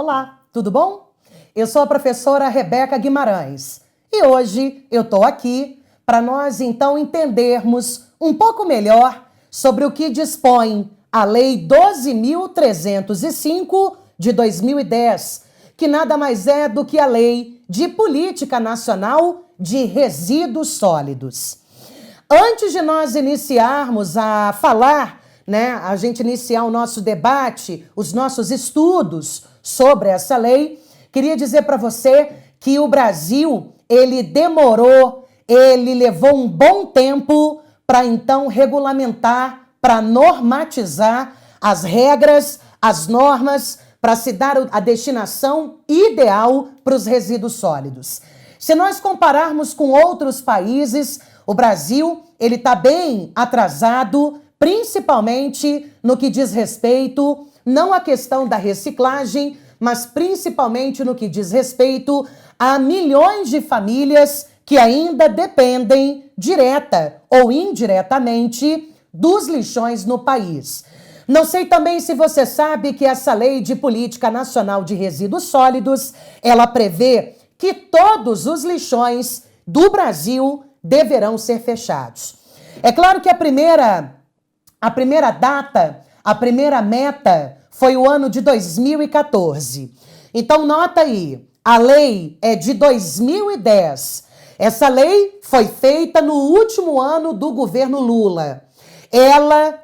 Olá, tudo bom? Eu sou a professora Rebeca Guimarães e hoje eu estou aqui para nós então entendermos um pouco melhor sobre o que dispõe a Lei 12.305 de 2010, que nada mais é do que a Lei de Política Nacional de Resíduos Sólidos. Antes de nós iniciarmos a falar, a gente iniciar o nosso debate, os nossos estudos sobre essa lei, queria dizer para você que o Brasil, ele levou um bom tempo para então regulamentar, para normatizar as regras, as normas, para se dar a destinação ideal para os resíduos sólidos. Se nós compararmos com outros países, o Brasil, ele está bem atrasado, principalmente no que diz respeito, não à questão da reciclagem, mas principalmente no que diz respeito a milhões de famílias que ainda dependem, direta ou indiretamente, dos lixões no país. Não sei também se você sabe que essa Lei de Política Nacional de Resíduos Sólidos, ela prevê que todos os lixões do Brasil deverão ser fechados. É claro que a primeira meta foi o ano de 2014. Então nota aí, a lei é de 2010. Essa lei foi feita no último ano do governo Lula. Ela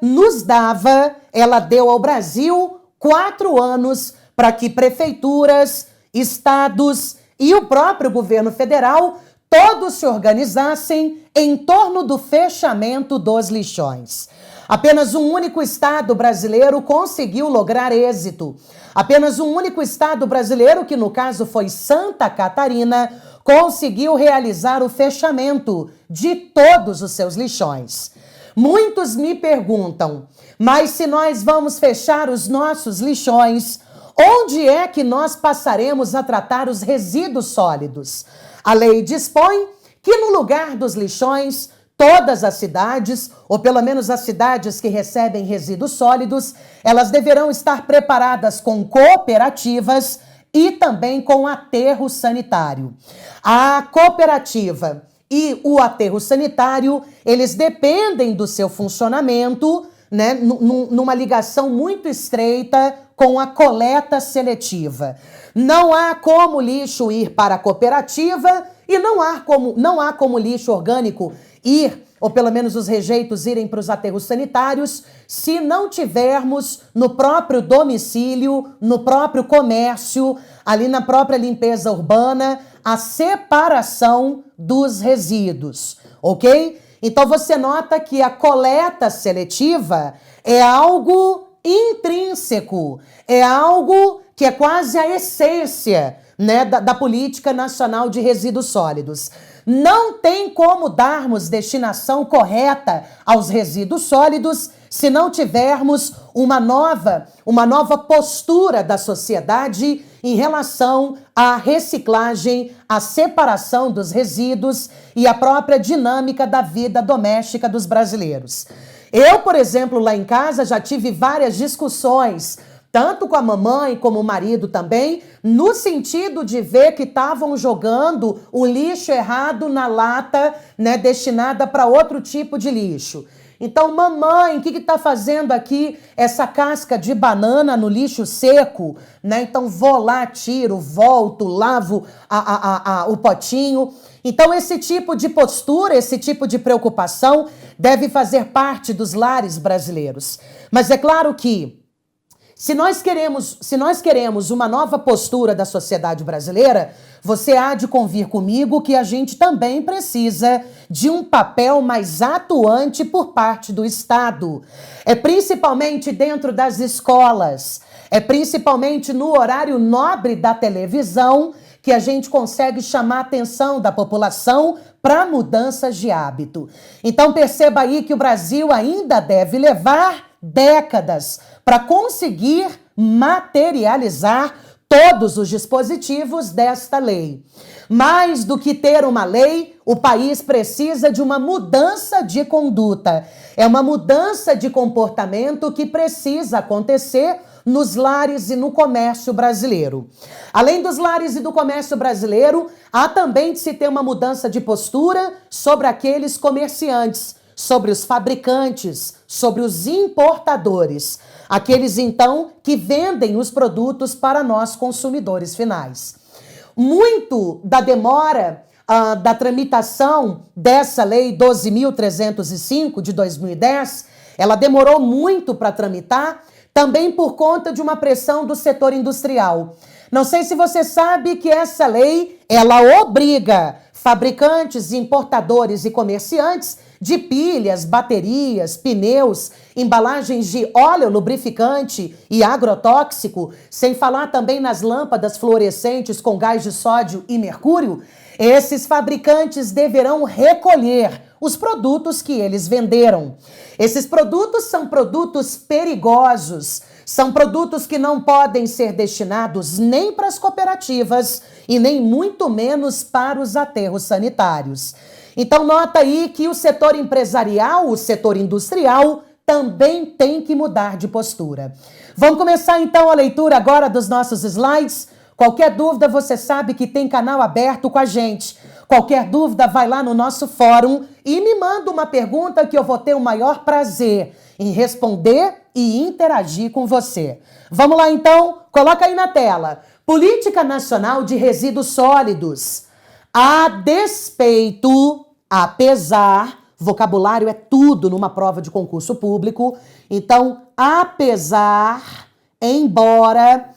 deu ao Brasil 4 anos para que prefeituras, estados e o próprio governo federal todos se organizassem em torno do fechamento dos lixões. Apenas um único estado brasileiro conseguiu lograr êxito. Apenas um único estado brasileiro, que no caso foi Santa Catarina, conseguiu realizar o fechamento de todos os seus lixões. Muitos me perguntam, mas se nós vamos fechar os nossos lixões, onde é que nós passaremos a tratar os resíduos sólidos? A lei dispõe que no lugar dos lixões, todas as cidades, ou pelo menos as cidades que recebem resíduos sólidos, elas deverão estar preparadas com cooperativas e também com aterro sanitário. A cooperativa e o aterro sanitário, eles dependem do seu funcionamento, numa ligação muito estreita com a coleta seletiva. Não há como lixo ir para a cooperativa e não há como lixo orgânico ir, ou pelo menos os rejeitos irem para os aterros sanitários, se não tivermos no próprio domicílio, no próprio comércio, ali na própria limpeza urbana, a separação dos resíduos, ok? Então você nota que a coleta seletiva é algo intrínseco, é algo que é quase a essência, da Política Nacional de Resíduos Sólidos. Não tem como darmos destinação correta aos resíduos sólidos se não tivermos uma nova postura da sociedade em relação à reciclagem, à separação dos resíduos e à própria dinâmica da vida doméstica dos brasileiros. Eu, por exemplo, lá em casa já tive várias discussões, tanto com a mamãe como o marido também, no sentido de ver que estavam jogando o lixo errado na lata, destinada para outro tipo de lixo. Então, mamãe, o que está fazendo aqui essa casca de banana no lixo seco? Então, vou lá, tiro, volto, lavo o potinho. Então, esse tipo de postura, esse tipo de preocupação deve fazer parte dos lares brasileiros. Mas é claro que se nós queremos uma nova postura da sociedade brasileira, você há de convir comigo que a gente também precisa de um papel mais atuante por parte do Estado. É principalmente dentro das escolas, é principalmente no horário nobre da televisão que a gente consegue chamar a atenção da população para mudanças de hábito. Então perceba aí que o Brasil ainda deve levar décadas para conseguir materializar todos os dispositivos desta lei. Mais do que ter uma lei, o país precisa de uma mudança de conduta. É uma mudança de comportamento que precisa acontecer nos lares e no comércio brasileiro. Além dos lares e do comércio brasileiro, há também de se ter uma mudança de postura sobre aqueles comerciantes, sobre os fabricantes, sobre os importadores, aqueles então que vendem os produtos para nós consumidores finais. Muito da demora da tramitação dessa lei 12.305 de 2010, ela demorou muito para tramitar, também por conta de uma pressão do setor industrial. Não sei se você sabe que essa lei, ela obriga fabricantes, importadores e comerciantes de pilhas, baterias, pneus, embalagens de óleo lubrificante e agrotóxico, sem falar também nas lâmpadas fluorescentes com gás de sódio e mercúrio, esses fabricantes deverão recolher os produtos que eles venderam. Esses produtos são produtos perigosos, são produtos que não podem ser destinados nem para as cooperativas e nem muito menos para os aterros sanitários. Então nota aí que o setor empresarial, o setor industrial, também tem que mudar de postura. Vamos começar então a leitura agora dos nossos slides. Qualquer dúvida, você sabe que tem canal aberto com a gente. Qualquer dúvida, vai lá no nosso fórum e me manda uma pergunta que eu vou ter o maior prazer em responder e interagir com você. Vamos lá então? Coloca aí na tela. Política Nacional de Resíduos Sólidos. A despeito, apesar, vocabulário é tudo numa prova de concurso público. Então, apesar, embora,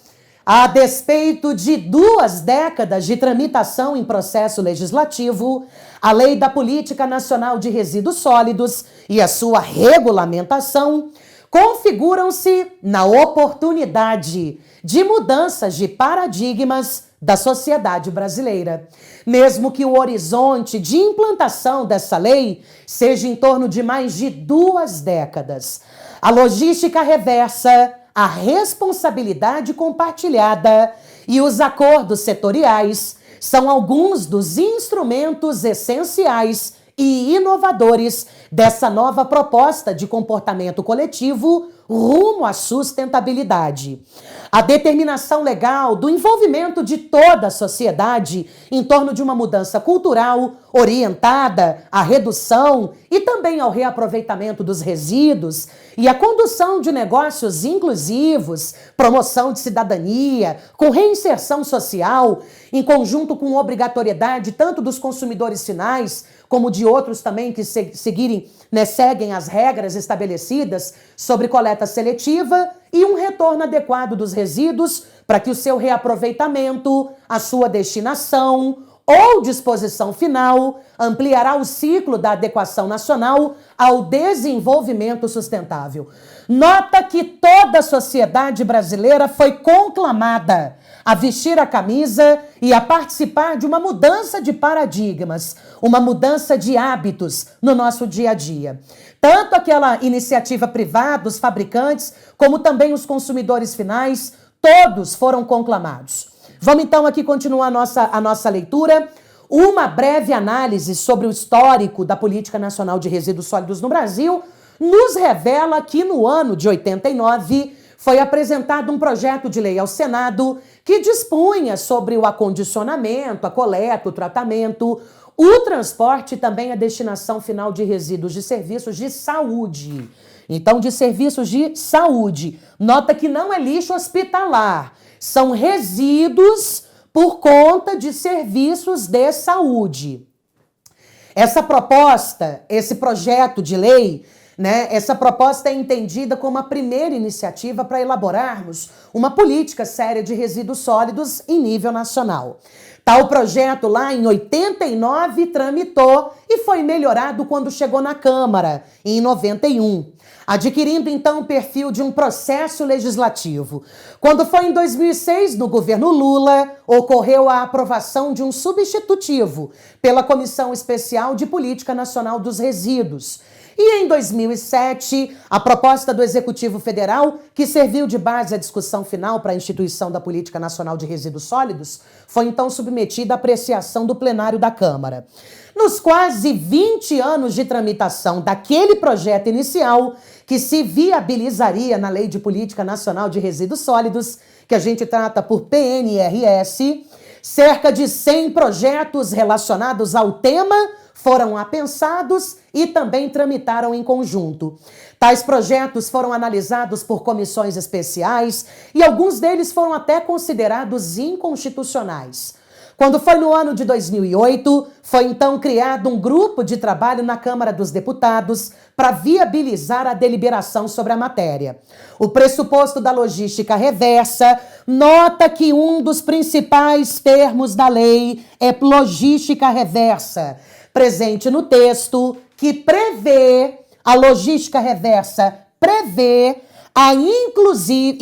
a despeito de 2 décadas de tramitação em processo legislativo, a Lei da Política Nacional de Resíduos Sólidos e a sua regulamentação configuram-se na oportunidade de mudanças de paradigmas da sociedade brasileira. Mesmo que o horizonte de implantação dessa lei seja em torno de mais de 2 décadas. A logística reversa, a responsabilidade compartilhada e os acordos setoriais são alguns dos instrumentos essenciais e inovadores dessa nova proposta de comportamento coletivo rumo à sustentabilidade. A determinação legal do envolvimento de toda a sociedade em torno de uma mudança cultural orientada à redução e também ao reaproveitamento dos resíduos e a condução de negócios inclusivos, promoção de cidadania, com reinserção social, em conjunto com obrigatoriedade tanto dos consumidores finais como de outros também que seguem as regras estabelecidas sobre coleta seletiva e um retorno adequado dos resíduos para que o seu reaproveitamento, a sua destinação ou disposição final ampliará o ciclo da adequação nacional ao desenvolvimento sustentável. Nota que toda a sociedade brasileira foi conclamada a vestir a camisa e a participar de uma mudança de paradigmas, uma mudança de hábitos no nosso dia a dia. Tanto aquela iniciativa privada, os fabricantes, como também os consumidores finais, todos foram conclamados. Vamos então aqui continuar a nossa leitura. Uma breve análise sobre o histórico da Política Nacional de Resíduos Sólidos no Brasil nos revela que no ano de 89 foi apresentado um projeto de lei ao Senado que dispunha sobre o acondicionamento, a coleta, o tratamento, o transporte e também a destinação final de resíduos de serviços de saúde. Então, de serviços de saúde. Nota que não é lixo hospitalar, são resíduos por conta de serviços de saúde. Essa proposta, esse projeto de lei, essa proposta é entendida como a primeira iniciativa para elaborarmos uma política séria de resíduos sólidos em nível nacional. Tal projeto lá em 89 tramitou e foi melhorado quando chegou na Câmara, em 91, adquirindo então o perfil de um processo legislativo. Quando foi em 2006, no governo Lula, ocorreu a aprovação de um substitutivo pela Comissão Especial de Política Nacional dos Resíduos. E em 2007, a proposta do Executivo Federal, que serviu de base à discussão final para a instituição da Política Nacional de Resíduos Sólidos, foi então submetida à apreciação do plenário da Câmara. Nos quase 20 anos de tramitação daquele projeto inicial, que se viabilizaria na Lei de Política Nacional de Resíduos Sólidos, que a gente trata por PNRS. Cerca de 100 projetos relacionados ao tema foram apensados e também tramitaram em conjunto. Tais projetos foram analisados por comissões especiais e alguns deles foram até considerados inconstitucionais. Quando foi no ano de 2008, foi então criado um grupo de trabalho na Câmara dos Deputados para viabilizar a deliberação sobre a matéria. O pressuposto da logística reversa nota que um dos principais termos da lei é logística reversa, presente no texto, que prevê, a logística reversa prevê a inclusive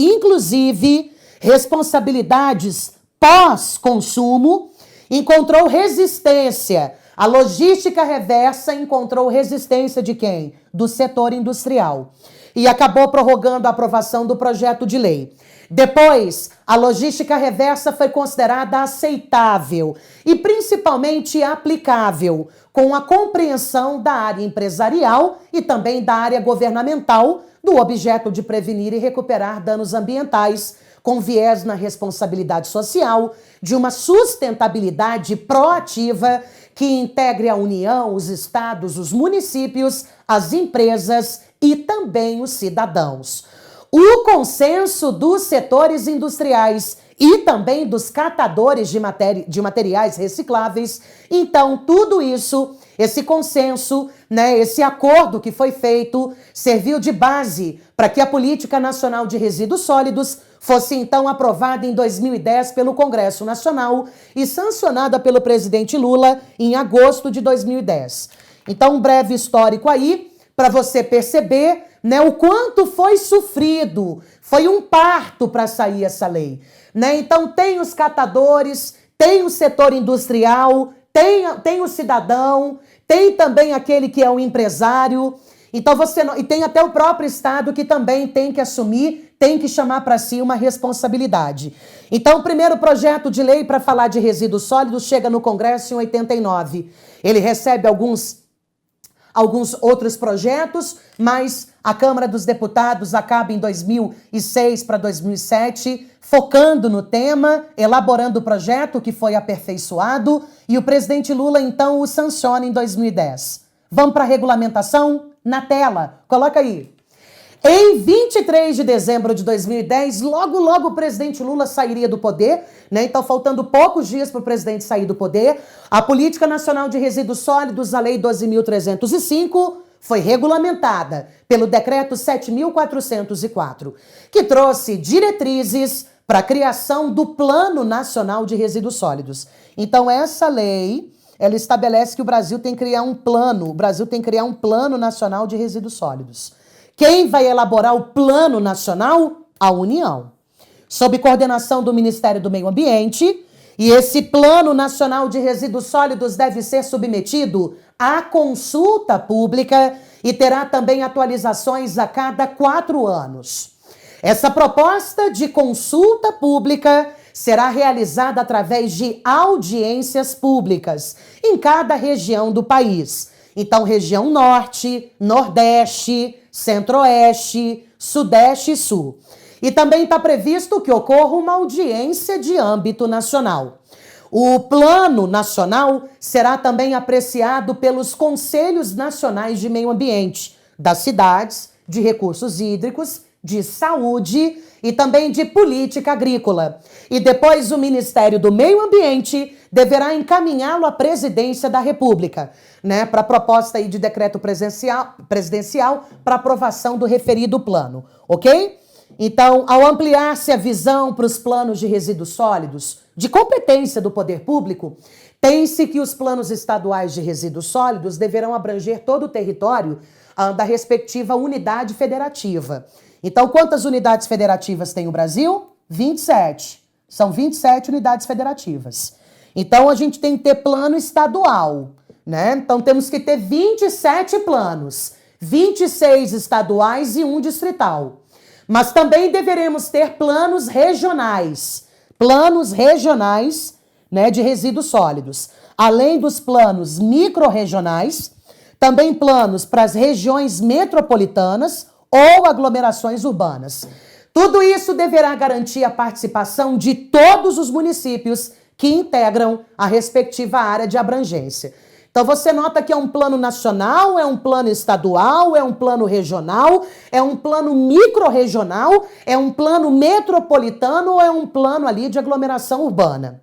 responsabilidades pós-consumo, encontrou resistência. A logística reversa encontrou resistência de quem? Do setor industrial. E acabou prorrogando a aprovação do projeto de lei. Depois, a logística reversa foi considerada aceitável e principalmente aplicável, com a compreensão da área empresarial e também da área governamental, do objeto de prevenir e recuperar danos ambientais, com viés na responsabilidade social, de uma sustentabilidade proativa que integre a União, os estados, os municípios, as empresas e também os cidadãos. O consenso dos setores industriais e também dos catadores de materiais recicláveis. Então, tudo isso, esse consenso, esse acordo que foi feito, serviu de base para que a Política Nacional de Resíduos Sólidos fosse então aprovada em 2010 pelo Congresso Nacional e sancionada pelo presidente Lula em agosto de 2010. Então, um breve histórico aí, para você perceber o quanto foi sofrido, foi um parto para sair essa lei. Então, tem os catadores, tem o setor industrial, tem o cidadão, tem também aquele que é o empresário. Então, e tem até o próprio Estado que também tem que assumir, tem que chamar para si uma responsabilidade. Então, o primeiro projeto de lei para falar de resíduos sólidos chega no Congresso em 89. Ele recebe alguns outros projetos, mas a Câmara dos Deputados acaba em 2006 para 2007, focando no tema, elaborando o projeto que foi aperfeiçoado, e o presidente Lula, então, o sanciona em 2010. Vamos para a regulamentação? Na tela, coloca aí. Em 23 de dezembro de 2010, logo o presidente Lula sairia do poder, Então, faltando poucos dias para o presidente sair do poder, a Política Nacional de Resíduos Sólidos, a Lei 12.305, foi regulamentada pelo Decreto 7.404, que trouxe diretrizes para a criação do Plano Nacional de Resíduos Sólidos. Então, essa lei, ela estabelece que o Brasil tem que criar um Plano Nacional de Resíduos Sólidos. Quem vai elaborar o Plano Nacional? A União, sob coordenação do Ministério do Meio Ambiente, e esse Plano Nacional de Resíduos Sólidos deve ser submetido à consulta pública e terá também atualizações a cada 4 anos. Essa proposta de consulta pública será realizada através de audiências públicas em cada região do país. Então, região Norte, Nordeste, Centro-Oeste, Sudeste e Sul. E também está previsto que ocorra uma audiência de âmbito nacional. O Plano Nacional será também apreciado pelos Conselhos Nacionais de Meio Ambiente, das cidades, de recursos hídricos, de saúde e também de política agrícola. E depois o Ministério do Meio Ambiente deverá encaminhá-lo à Presidência da República, para a proposta aí de decreto presidencial para aprovação do referido plano, ok? Então, ao ampliar-se a visão para os planos de resíduos sólidos, de competência do poder público, tem-se que os planos estaduais de resíduos sólidos deverão abranger todo o território da respectiva unidade federativa. Então, quantas unidades federativas tem o Brasil? 27. São 27 unidades federativas. Então, a gente tem que ter plano estadual, Então, temos que ter 27 planos, 26 estaduais e 1 distrital. Mas também deveremos ter planos regionais de resíduos sólidos, além dos planos microrregionais, também planos para as regiões metropolitanas ou aglomerações urbanas. Tudo isso deverá garantir a participação de todos os municípios que integram a respectiva área de abrangência. Então você nota que é um plano nacional, é um plano estadual, é um plano regional, é um plano microrregional, é um plano metropolitano ou é um plano ali de aglomeração urbana.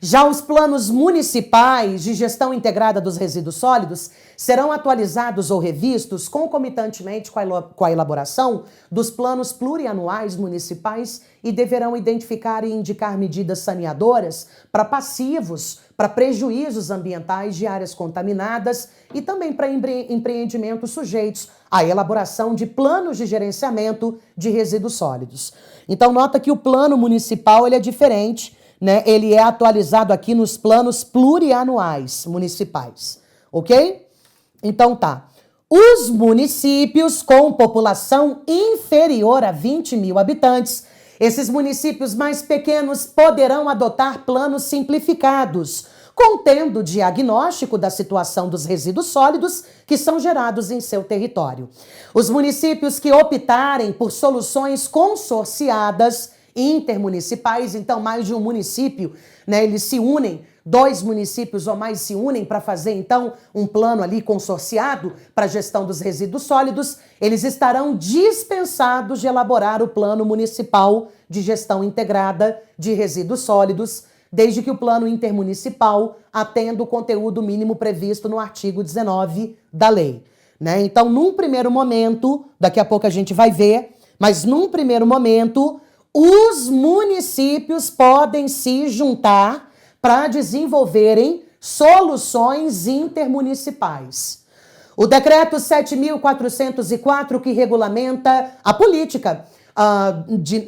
Já os planos municipais de gestão integrada dos resíduos sólidos serão atualizados ou revistos concomitantemente com a elaboração dos planos plurianuais municipais e deverão identificar e indicar medidas saneadoras para passivos, para prejuízos ambientais de áreas contaminadas e também para empreendimentos sujeitos à elaboração de planos de gerenciamento de resíduos sólidos. Então nota que o plano municipal ele é diferente, né? Ele é atualizado aqui nos planos plurianuais municipais, ok? Então tá. Os municípios com população inferior a 20 mil habitantes, esses municípios mais pequenos poderão adotar planos simplificados, contendo diagnóstico da situação dos resíduos sólidos que são gerados em seu território. Os municípios que optarem por soluções consorciadas intermunicipais, então mais de um município, né, eles se unem, 2 municípios ou mais se unem para fazer então um plano ali consorciado para a gestão dos resíduos sólidos, eles estarão dispensados de elaborar o plano municipal de gestão integrada de resíduos sólidos, desde que o plano intermunicipal atenda o conteúdo mínimo previsto no artigo 19 da lei, né? Então, num primeiro momento, daqui a pouco a gente vai ver, mas num primeiro momento os municípios podem se juntar para desenvolverem soluções intermunicipais. O decreto 7.404, que regulamenta a política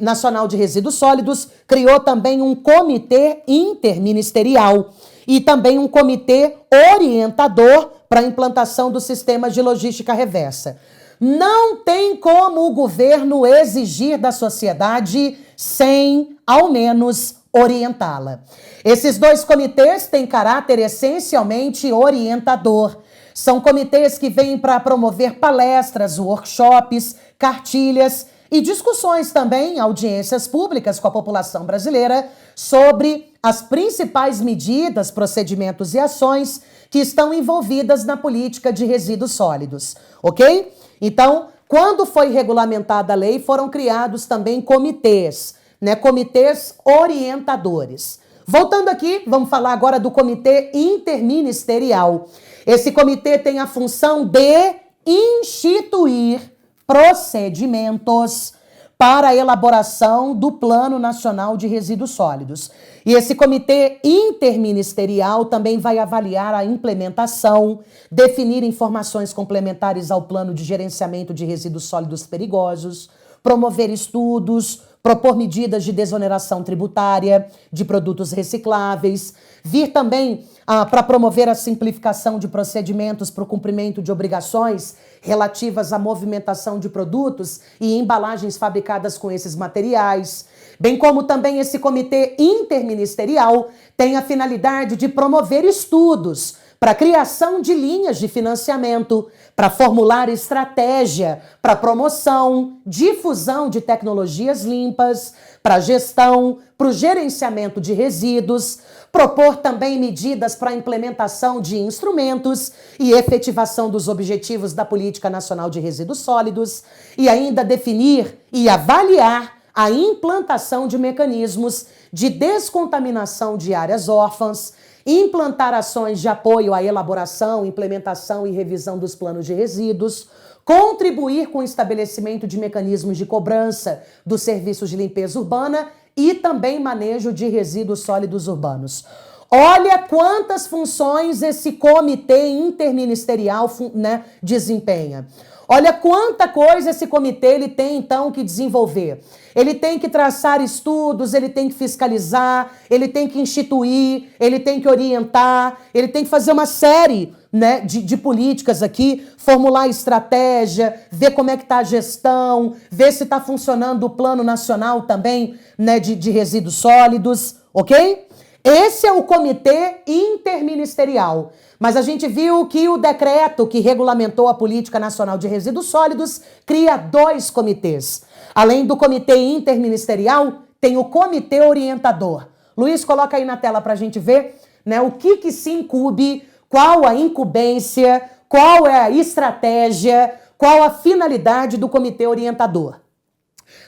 nacional de resíduos sólidos, criou também um comitê interministerial e também um comitê orientador para a implantação do sistema de logística reversa. Não tem como o governo exigir da sociedade sem, ao menos, orientá-la. Esses 2 comitês têm caráter essencialmente orientador. São comitês que vêm para promover palestras, workshops, cartilhas e discussões também, audiências públicas com a população brasileira sobre as principais medidas, procedimentos e ações que estão envolvidas na política de resíduos sólidos, ok? Então, quando foi regulamentada a lei, foram criados também comitês, né? Comitês orientadores. Voltando aqui, vamos falar agora do comitê interministerial. Esse comitê tem a função de instituir procedimentos para a elaboração do Plano Nacional de Resíduos Sólidos. E esse comitê interministerial também vai avaliar a implementação, definir informações complementares ao plano de gerenciamento de resíduos sólidos perigosos, promover estudos, propor medidas de desoneração tributária de produtos recicláveis, vir também para promover a simplificação de procedimentos para o cumprimento de obrigações relativas à movimentação de produtos e embalagens fabricadas com esses materiais, bem como também esse comitê interministerial tem a finalidade de promover estudos para a criação de linhas de financiamento, para formular estratégia para promoção, difusão de tecnologias limpas, para gestão, para o gerenciamento de resíduos, propor também medidas para a implementação de instrumentos e efetivação dos objetivos da Política Nacional de Resíduos Sólidos e ainda definir e avaliar a implantação de mecanismos de descontaminação de áreas órfãs, implantar ações de apoio à elaboração, implementação e revisão dos planos de resíduos, contribuir com o estabelecimento de mecanismos de cobrança dos serviços de limpeza urbana e também manejo de resíduos sólidos urbanos. Olha quantas funções esse comitê interministerial, né, desempenha. Olha quanta coisa esse comitê ele tem, então, que desenvolver. Ele tem que traçar estudos, ele tem que fiscalizar, ele tem que instituir, ele tem que orientar, ele tem que fazer uma série, né, de políticas aqui, formular estratégia, ver como é que está a gestão, ver se está funcionando o Plano Nacional também, né, de resíduos sólidos, ok? Esse é o Comitê Interministerial. Mas a gente viu que o decreto que regulamentou a Política Nacional de Resíduos Sólidos cria 2 comitês. Além do Comitê Interministerial, tem o Comitê Orientador. Luiz, coloca aí na tela para a gente ver, né, o que se incube, qual a incumbência, qual é a estratégia, qual a finalidade do Comitê Orientador.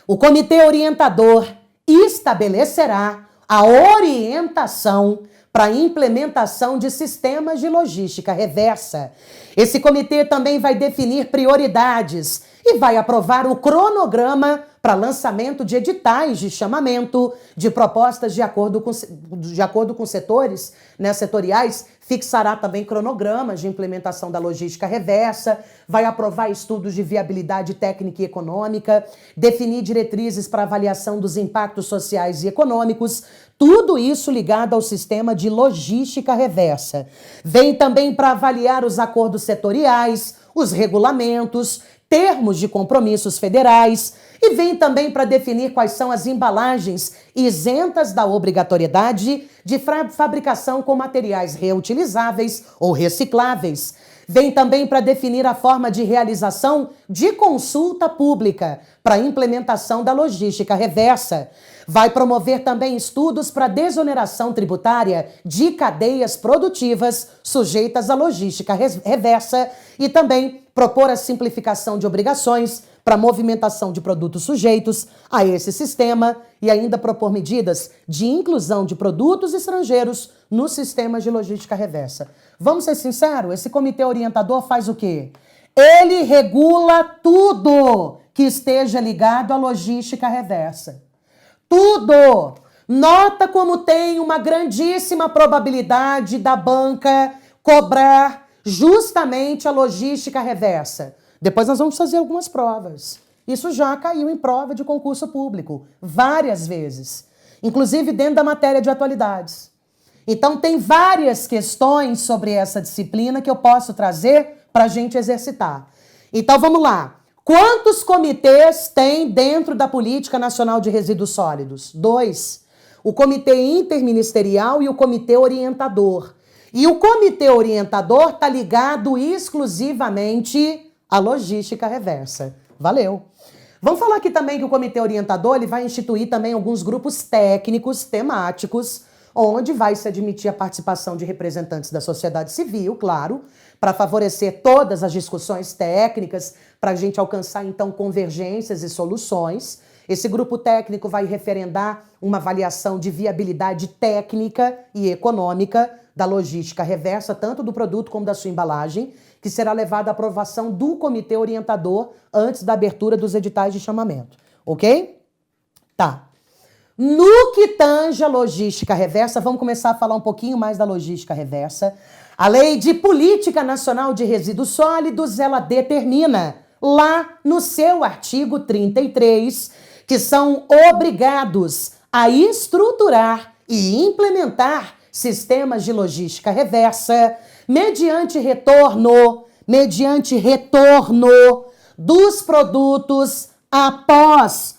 O Comitê Orientador estabelecerá a orientação para a implementação de sistemas de logística reversa. Esse comitê também vai definir prioridades e vai aprovar o cronograma para lançamento de editais de chamamento, de propostas de acordo com setores, né, setoriais, fixará também cronogramas de implementação da logística reversa, vai aprovar estudos de viabilidade técnica e econômica, definir diretrizes para avaliação dos impactos sociais e econômicos, tudo isso ligado ao sistema de logística reversa. Vem também para avaliar os acordos setoriais, os regulamentos, termos de compromissos federais, e vem também para definir quais são as embalagens isentas da obrigatoriedade de fabricação com materiais reutilizáveis ou recicláveis. Vem também para definir a forma de realização de consulta pública para a implementação da logística reversa. Vai promover também estudos para desoneração tributária de cadeias produtivas sujeitas à logística reversa e também propor a simplificação de obrigações para movimentação de produtos sujeitos a esse sistema e ainda propor medidas de inclusão de produtos estrangeiros nos sistemas de logística reversa. Vamos ser sinceros, esse comitê orientador faz o quê? Ele regula tudo que esteja ligado à logística reversa. Tudo! Nota como tem uma grandíssima probabilidade da banca cobrar justamente a logística reversa. Depois nós vamos fazer algumas provas. Isso já caiu em prova de concurso público, várias vezes. Inclusive dentro da matéria de atualidades. Então tem várias questões sobre essa disciplina que eu posso trazer para a gente exercitar. Então vamos lá. Quantos comitês tem dentro da Política Nacional de Resíduos Sólidos? 2. O Comitê Interministerial e o Comitê Orientador. E o Comitê Orientador está ligado exclusivamente à logística reversa. Valeu! Vamos falar aqui também que o Comitê Orientador ele vai instituir também alguns grupos técnicos, temáticos, onde vai se admitir a participação de representantes da sociedade civil, claro, para favorecer todas as discussões técnicas, para a gente alcançar, então, convergências e soluções. Esse grupo técnico vai referendar uma avaliação de viabilidade técnica e econômica da logística reversa, tanto do produto como da sua embalagem, que será levada à aprovação do Comitê Orientador antes da abertura dos editais de chamamento. Ok? Tá. No que tange a logística reversa, vamos começar a falar um pouquinho mais da logística reversa. A Lei de Política Nacional de Resíduos Sólidos, ela determina, lá no seu artigo 33, que são obrigados a estruturar e implementar sistemas de logística reversa mediante retorno dos produtos após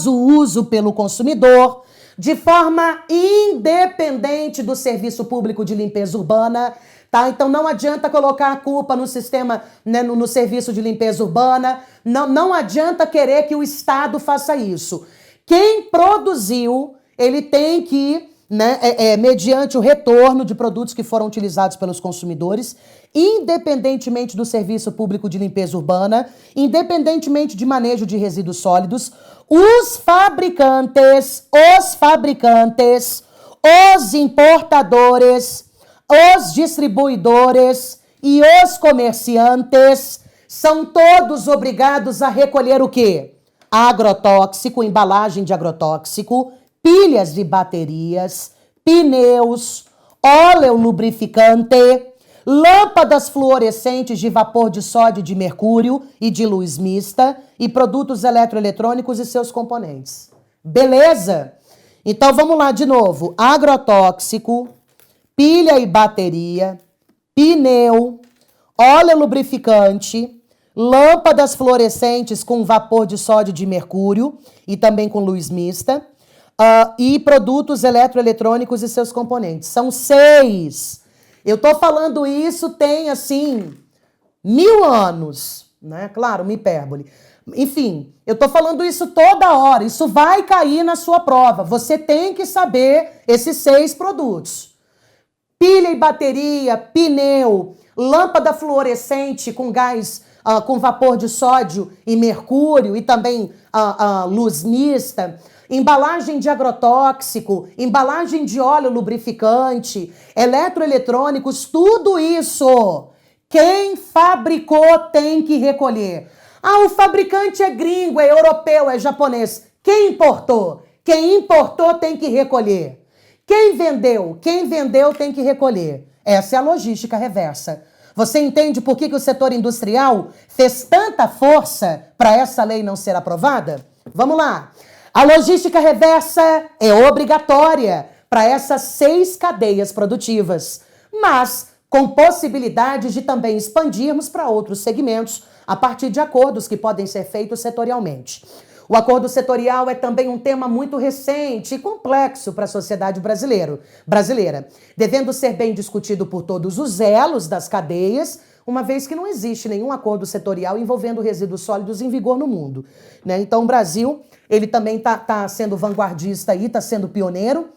o uso pelo consumidor, de forma independente do serviço público de limpeza urbana, tá? Então não adianta colocar a culpa no sistema, né, no serviço de limpeza urbana, não adianta querer que o Estado faça isso. Quem produziu, ele tem que, né, mediante o retorno de produtos que foram utilizados pelos consumidores, independentemente do serviço público de limpeza urbana, independentemente de manejo de resíduos sólidos, os fabricantes, os importadores, os distribuidores e os comerciantes são todos obrigados a recolher o quê? Agrotóxico, embalagem de agrotóxico, pilhas de baterias, pneus, óleo lubrificante, lâmpadas fluorescentes de vapor de sódio e de mercúrio e de luz mista e produtos eletroeletrônicos e seus componentes. Beleza? Então vamos lá de novo. Agrotóxico, pilha e bateria, pneu, óleo lubrificante, lâmpadas fluorescentes com vapor de sódio e de mercúrio e também com luz mista, e produtos eletroeletrônicos e seus componentes. São 6. Eu tô falando isso tem, assim, 1000 anos, né? Claro, uma hipérbole. Enfim, eu tô falando isso toda hora. Isso vai cair na sua prova. Você tem que saber esses 6 produtos. Pilha e bateria, pneu, lâmpada fluorescente com gás, com vapor de sódio e mercúrio e também luz mista, embalagem de agrotóxico, embalagem de óleo lubrificante, eletroeletrônicos, tudo isso, quem fabricou tem que recolher. O fabricante é gringo, é europeu, é japonês. Quem importou? Quem importou tem que recolher. Quem vendeu tem que recolher. Essa é a logística reversa. Você entende por que o setor industrial fez tanta força para essa lei não ser aprovada? Vamos lá. A logística reversa é obrigatória para essas 6 cadeias produtivas, mas com possibilidade de também expandirmos para outros segmentos a partir de acordos que podem ser feitos setorialmente. O acordo setorial é também um tema muito recente e complexo para a sociedade brasileira, devendo ser bem discutido por todos os elos das cadeias, uma vez que não existe nenhum acordo setorial envolvendo resíduos sólidos em vigor no mundo, né? Então o Brasil, ele também tá sendo vanguardista aí, está sendo pioneiro,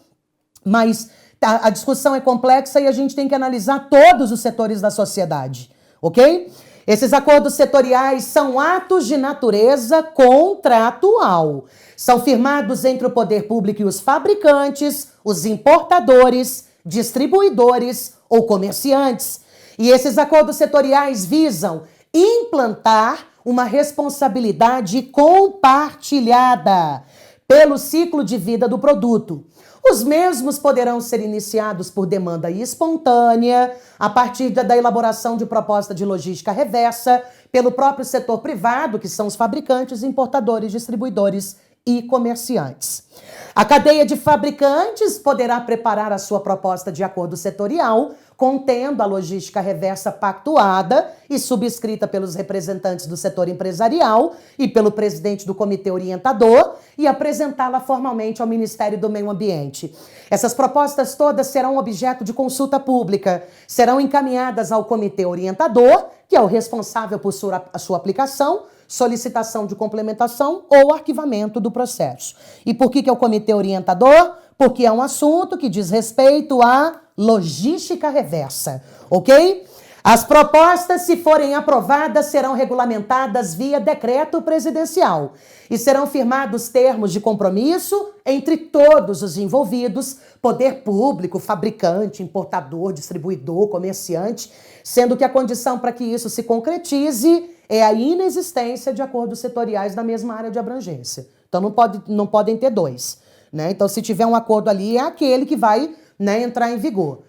mas a discussão é complexa e a gente tem que analisar todos os setores da sociedade, ok? Esses acordos setoriais são atos de natureza contratual. São firmados entre o poder público e os fabricantes, os importadores, distribuidores ou comerciantes. E esses acordos setoriais visam implantar uma responsabilidade compartilhada pelo ciclo de vida do produto. Os mesmos poderão ser iniciados por demanda espontânea, a partir da elaboração de proposta de logística reversa, pelo próprio setor privado, que são os fabricantes, importadores, distribuidores e comerciantes. A cadeia de fabricantes poderá preparar a sua proposta de acordo setorial, contendo a logística reversa pactuada e subscrita pelos representantes do setor empresarial e pelo presidente do comitê orientador e apresentá-la formalmente ao Ministério do Meio Ambiente. Essas propostas todas serão objeto de consulta pública, serão encaminhadas ao comitê orientador, que é o responsável por a sua aplicação, solicitação de complementação ou arquivamento do processo. E por que é o comitê orientador? Porque é um assunto que diz respeito à logística reversa, ok? As propostas, se forem aprovadas, serão regulamentadas via decreto presidencial e serão firmados termos de compromisso entre todos os envolvidos, poder público, fabricante, importador, distribuidor, comerciante, sendo que a condição para que isso se concretize é a inexistência de acordos setoriais na mesma área de abrangência. Então não podem ter 2. Né? Então, se tiver um acordo ali, é aquele que vai, né, entrar em vigor.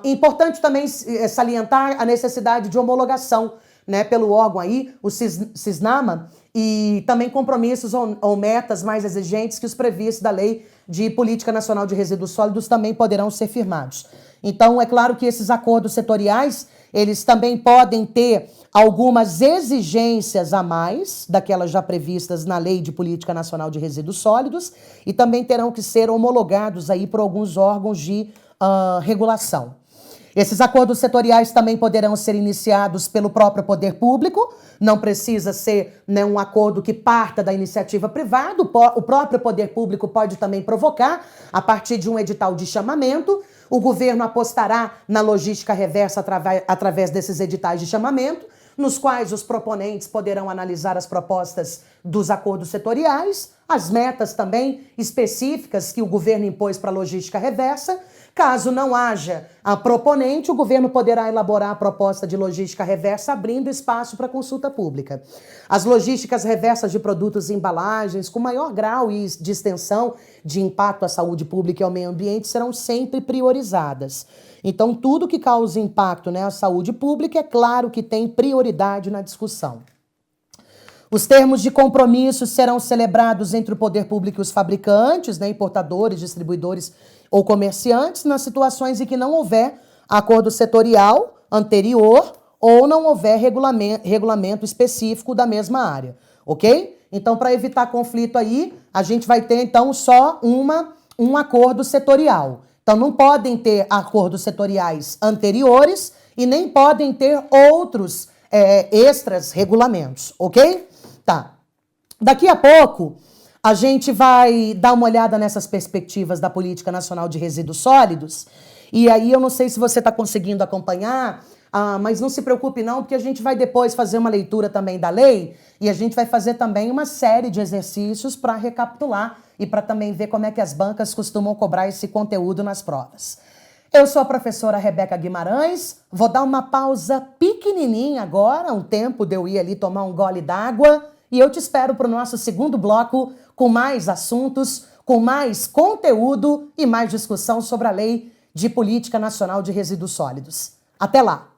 Importante também salientar a necessidade de homologação, né, pelo órgão aí, o CISNAMA, e também compromissos ou metas mais exigentes que os previstos da Lei de Política Nacional de Resíduos Sólidos também poderão ser firmados. Então, é claro que esses acordos setoriais, eles também podem ter algumas exigências a mais daquelas já previstas na Lei de Política Nacional de Resíduos Sólidos e também terão que ser homologados aí por alguns órgãos de regulação. Esses acordos setoriais também poderão ser iniciados pelo próprio poder público, não precisa ser, né, um acordo que parta da iniciativa privada, o próprio poder público pode também provocar a partir de um edital de chamamento. O governo apostará na logística reversa através desses editais de chamamento, nos quais os proponentes poderão analisar as propostas dos acordos setoriais, as metas também específicas que o governo impôs para a logística reversa. Caso não haja a proponente, o governo poderá elaborar a proposta de logística reversa, abrindo espaço para consulta pública. As logísticas reversas de produtos e embalagens com maior grau de extensão de impacto à saúde pública e ao meio ambiente serão sempre priorizadas. Então, tudo que cause impacto, né, à saúde pública, é claro que tem prioridade na discussão. Os termos de compromisso serão celebrados entre o poder público e os fabricantes, né, importadores, distribuidores ou comerciantes, nas situações em que não houver acordo setorial anterior ou não houver regulamento específico da mesma área, ok? Então, para evitar conflito aí, a gente vai ter, então, só um acordo setorial. Então, não podem ter acordos setoriais anteriores e nem podem ter outros extras regulamentos, ok? Tá. Daqui a pouco, a gente vai dar uma olhada nessas perspectivas da Política Nacional de Resíduos Sólidos. E aí, eu não sei se você está conseguindo acompanhar, mas não se preocupe não, porque a gente vai depois fazer uma leitura também da lei e a gente vai fazer também uma série de exercícios para recapitular e para também ver como é que as bancas costumam cobrar esse conteúdo nas provas. Eu sou a professora Rebeca Guimarães, vou dar uma pausa pequenininha agora, um tempo de eu ir ali tomar um gole d'água, e eu te espero para o nosso segundo bloco com mais assuntos, com mais conteúdo e mais discussão sobre a Lei de Política Nacional de Resíduos Sólidos. Até lá!